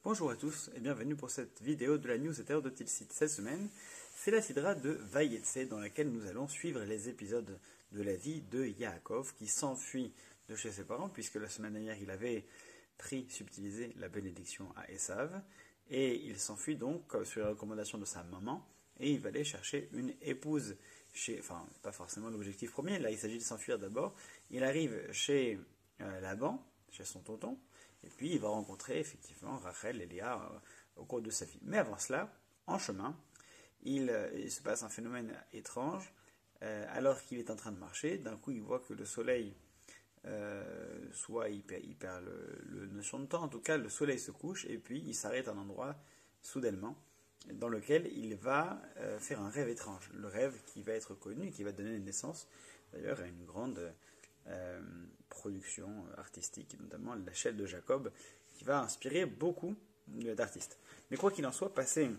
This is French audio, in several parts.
Bonjour à tous et bienvenue pour cette vidéo de la newsletter de Tilsit. Cette semaine, c'est la sidra de Vayetse dans laquelle nous allons suivre les épisodes de la vie de Yaakov qui s'enfuit de chez ses parents puisque la semaine dernière il avait subtilisé la bénédiction à Esav et il s'enfuit donc sur la recommandation de sa maman et il va aller chercher une épouse enfin pas forcément l'objectif premier, là il s'agit de s'enfuir d'abord. Il arrive chez Laban, chez son tonton. Et puis il va rencontrer effectivement Rachel et Léa au cours de sa vie. Mais avant cela, en chemin, il se passe un phénomène étrange. Alors qu'il est en train de marcher, d'un coup il voit que le soleil, soit il perd le notion de temps, en tout cas le soleil se couche et puis il s'arrête à un endroit soudainement dans lequel il va faire un rêve étrange. Le rêve qui va être connu, qui va donner naissance d'ailleurs à une grande production artistique, notamment la chaîne de Jacob, qui va inspirer beaucoup d'artistes. Mais quoi qu'il en soit, passé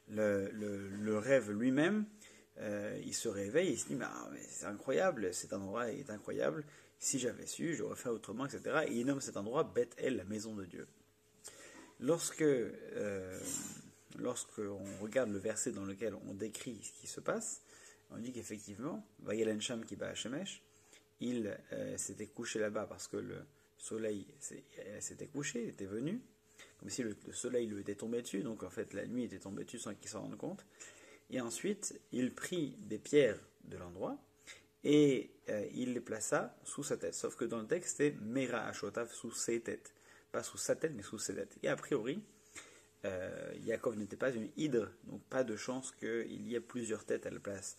le rêve lui-même, il se réveille et il se dit mais c'est incroyable, cet endroit est incroyable, si j'avais su, j'aurais fait autrement, etc. Et il nomme cet endroit Beth El, la maison de Dieu. Lorsqu'on regarde le verset dans lequel on décrit ce qui se passe, on dit qu'effectivement, Vayelen Sham ki ba Shemesh, il s'était couché là-bas parce que le soleil s'était couché, était venu, comme si le soleil lui était tombé dessus, donc en fait la nuit était tombée dessus sans qu'il s'en rende compte. Et ensuite, il prit des pierres de l'endroit et il les plaça sous sa tête. Sauf que dans le texte, c'est Mera Ashotav, sous ses têtes. Pas sous sa tête, mais sous ses têtes. Et a priori, Yaakov n'était pas une hydre, donc pas de chance qu'il y ait plusieurs têtes à la place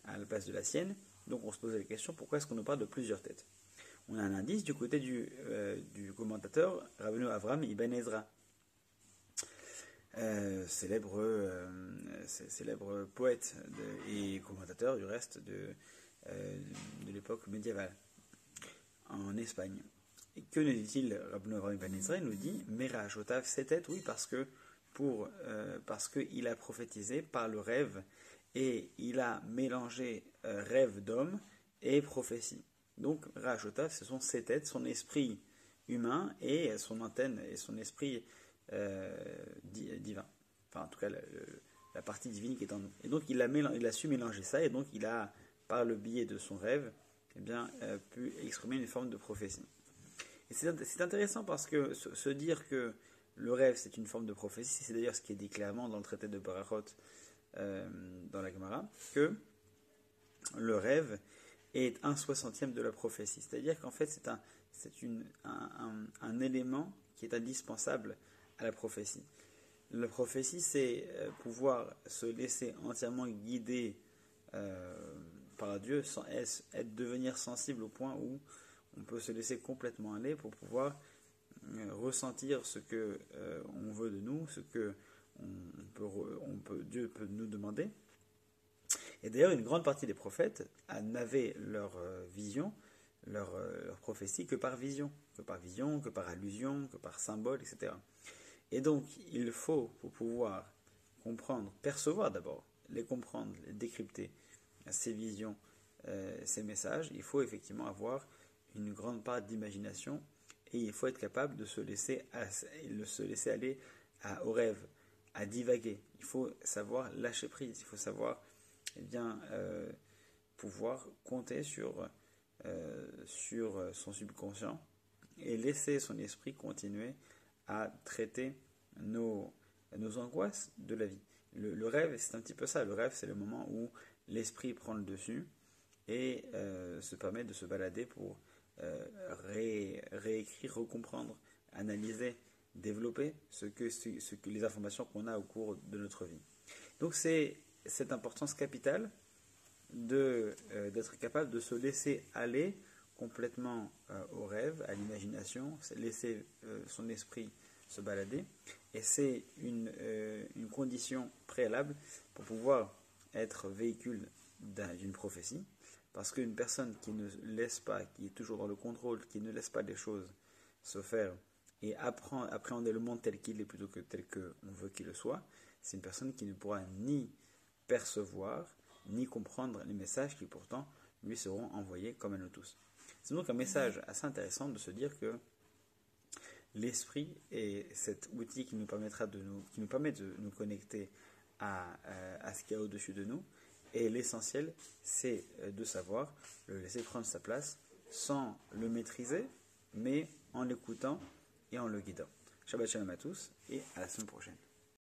de la sienne. Donc on se posait la question, pourquoi est-ce qu'on nous parle de plusieurs têtes? On a un indice du côté du commentateur Rabbeinu Avram Ibn Ezra, célèbre poète et commentateur du reste de l'époque médiévale en Espagne. Et que nous dit-il Rabbeinu Avram Ibn Ezra? Il nous dit Mera Ashotav, ses têtes, oui, parce qu'il a prophétisé par le rêve et il a mélangé rêve d'homme et prophétie. Donc Rachotav, ce sont ses têtes, son esprit humain et son antenne et son esprit divin. Enfin, en tout cas, la partie divine qui est en nous. Et donc il a su mélanger ça et donc il a, par le biais de son rêve, pu exprimer une forme de prophétie. Et c'est intéressant parce que se dire que le rêve c'est une forme de prophétie, c'est d'ailleurs ce qui est dit clairement dans le traité de Barachot, dans la Gemara, que le rêve est 1/60 de la prophétie. C'est-à-dire qu'en fait, c'est un élément qui est indispensable à la prophétie. La prophétie, c'est pouvoir se laisser entièrement guider par Dieu, sans devenir sensible au point où on peut se laisser complètement aller pour pouvoir ressentir ce que on veut de nous, ce que Dieu peut nous demander. Et d'ailleurs, une grande partie des prophètes n'avaient leur vision, leur prophétie que par vision, que par allusion, que par symbole, etc. Et donc, il faut, pour pouvoir comprendre, percevoir d'abord, les comprendre, les décrypter, ces visions, ces messages, il faut effectivement avoir une grande part d'imagination et il faut être capable de se laisser aller au rêve, à divaguer. Il faut savoir lâcher prise, il faut savoir pouvoir compter sur son subconscient et laisser son esprit continuer à traiter nos angoisses de la vie. Le rêve, c'est un petit peu ça. Le rêve, c'est le moment où l'esprit prend le dessus et se permet de se balader pour réécrire, recomprendre, analyser, développer les informations qu'on a au cours de notre vie. Donc c'est cette importance capitale d'être capable de se laisser aller complètement au rêve, à l'imagination, laisser son esprit se balader. Et c'est une condition préalable pour pouvoir être véhicule d'une prophétie. Parce qu'une personne qui ne laisse pas, qui est toujours dans le contrôle, qui ne laisse pas les choses se faire et appréhender le monde tel qu'il est plutôt que tel qu'on veut qu'il le soit, c'est une personne qui ne pourra ni percevoir, ni comprendre les messages qui pourtant lui seront envoyés comme à nous tous. C'est donc un message assez intéressant de se dire que l'esprit est cet outil qui nous permettra qui nous permet de nous connecter à ce qu'il y a au-dessus de nous. Et l'essentiel, c'est de savoir le laisser prendre sa place sans le maîtriser, mais en l'écoutant et en le guidant. Shabbat shalom à tous et à la semaine prochaine.